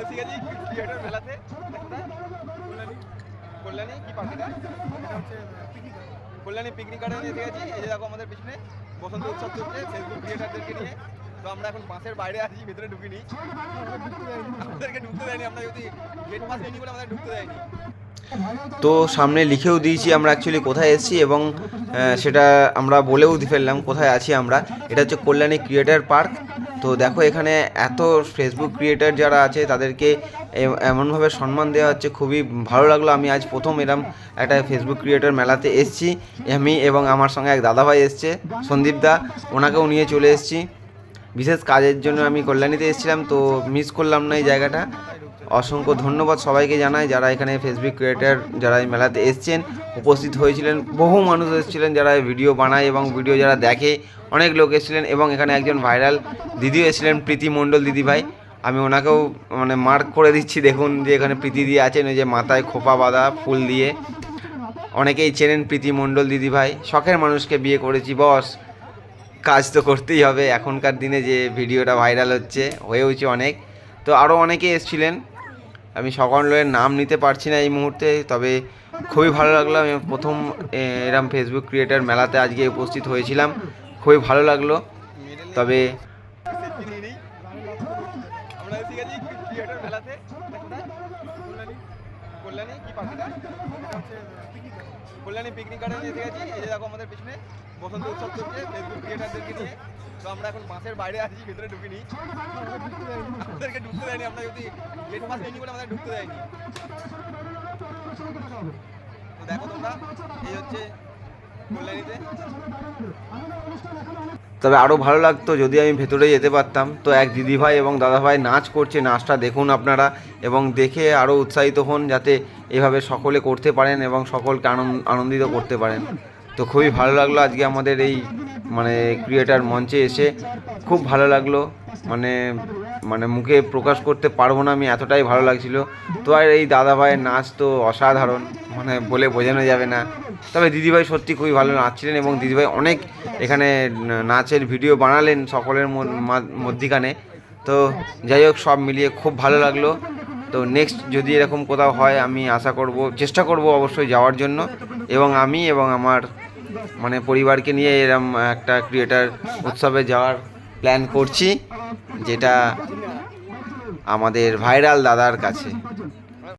এসে গেছি ক্রিয়েটর মেলাতে। কল্যাণী কি পার্ক এটা? কল্যাণী পিকনিক গার্ডেনে এসে গেছি। এই যে দেখো আমাদের পিছনে বসন্ত উৎসব চলছে ফেসবুক ক্রিয়েটারদেরকে নিয়ে। তো আমরা এখন বাসের বাইরে আছি, ভেতরে ঢুকিনি, আমাদেরকে ঢুকতে দেয়নি। আমরা যদি গেট পাস নিইনি বলে আমাদের ঢুকতে দেয়নি। তো সামনে লিখেও দিয়েছি আমরা অ্যাকচুয়ালি কোথায় এসেছি, এবং সেটা আমরা বলেও ফেললাম কোথায় আছি আমরা। এটা হচ্ছে কল্যাণী ক্রিয়েটার পার্ক। তো দেখো এখানে এত ফেসবুক ক্রিয়েটার যারা আছে তাদেরকে এমনভাবে সম্মান দেওয়া হচ্ছে, খুবই ভালো লাগলো। আমি আজ প্রথম এরম একটা ফেসবুক ক্রিয়েটার মেলাতে এসেছি। আমি এবং আমার সঙ্গে এক দাদাভাই এসছে, সন্দীপ দা, ওনাকেও নিয়ে চলে এসেছি। বিশেষ কাজের জন্য আমি কল্যাণীতে এসেছিলাম, তো মিস করলাম না এই জায়গাটা। অসংখ্য ধন্যবাদ সবাইকে জানাই যারা এখানে ফেসবুক ক্রিয়েটার যারা এই মেলাতে এসছেন, উপস্থিত হয়েছিলেন। বহু মানুষ এসেছিলেন যারা ভিডিও বানায় এবং ভিডিও যারা দেখে, অনেক লোক এসেছিলেন। এবং এখানে একজন ভাইরাল দিদিও এসেছিলেন, প্রীতি মণ্ডল দিদিভাই। আমি ওনাকেও মানে মার্ক করে দিচ্ছি, দেখুন যে এখানে প্রীতি দিয়ে আছেন, ওই যে মাথায় খোপা বাঁধা ফুল দিয়ে। অনেকেই চেনেন প্রীতি মণ্ডল দিদিভাই। শখের মানুষকে বিয়ে করেছি বস, কাজ তো করতেই হবে। এখনকার দিনে যে ভিডিওটা ভাইরাল হয়েওছে অনেক। তো আরও অনেকে এসেছিলেন, আমি সকলের নাম নিতে পারছি না এই মুহূর্তে, তবে খুবই ভালো লাগলো। আমি প্রথম এরম ফেসবুক ক্রিয়েটার মেলাতে আজকে উপস্থিত হয়েছিলাম, খুবই ভালো লাগলো। তবে আমরা এসে গেছি ক্রিয়েটর মেলাতে। কল্যাণী কি পার্ক এটা? কল্যাণী পিকনিক গার্ডেনে এসে গেছি। এই যে দেখো আমাদের পিছনে বসন্ত উৎসব চলছে ফেসবুক ক্রিয়েটারদেরকে নিয়ে। তো আমরা এখন বাসের বাইরে আছি, ভেতরে ঢুকিনি, আমাদেরকে ঢুকতে দেয়নি। আমরা যদি গেট পাস নিইনি বলে আমাদের ঢুকতে দেয়নি। তো দেখো তোমরা, এই হচ্ছে কল্যাণীতে। তবে আরও ভালো লাগতো যদি আমি ভেতরে যেতে পারতাম। তো এক দিদিভাই এবং দাদাভাই নাচ করছে, নাচটা দেখুন আপনারা এবং দেখে আরও উৎসাহিত হন, যাতে এভাবে সকলে করতে পারেন এবং সকলকে আনন্দিত করতে পারেন। তো খুবই ভালো লাগলো আজকে আমাদের এই মানে ক্রিয়েটার মঞ্চে এসে, খুব ভালো লাগলো। মানে মানে মুখে প্রকাশ করতে পারবো না, আমি এতটাই ভালো লাগছিল। তো আর এই দাদাভাইয়ের নাচ তো অসাধারণ, মানে বলে বোঝানো যাবে না। তবে দিদিভাই সত্যি খুবই ভালো নাচছিলেন এবং দিদিভাই অনেক এখানে নাচের ভিডিও বানালেন সকলের মধ্যিখানে। তো যাই হোক, সব মিলিয়ে খুব ভালো লাগলো। তো নেক্সট যদি এরকম কোথাও হয় আমি আশা করব, চেষ্টা করব অবশ্যই যাওয়ার জন্য। এবং আমি এবং আমার মানে পরিবারকে নিয়ে এরম একটা ক্রিয়েটার উৎসবে যাওয়ার প্ল্যান করছি, যেটা আমাদের ভাইরাল দাদার কাছে।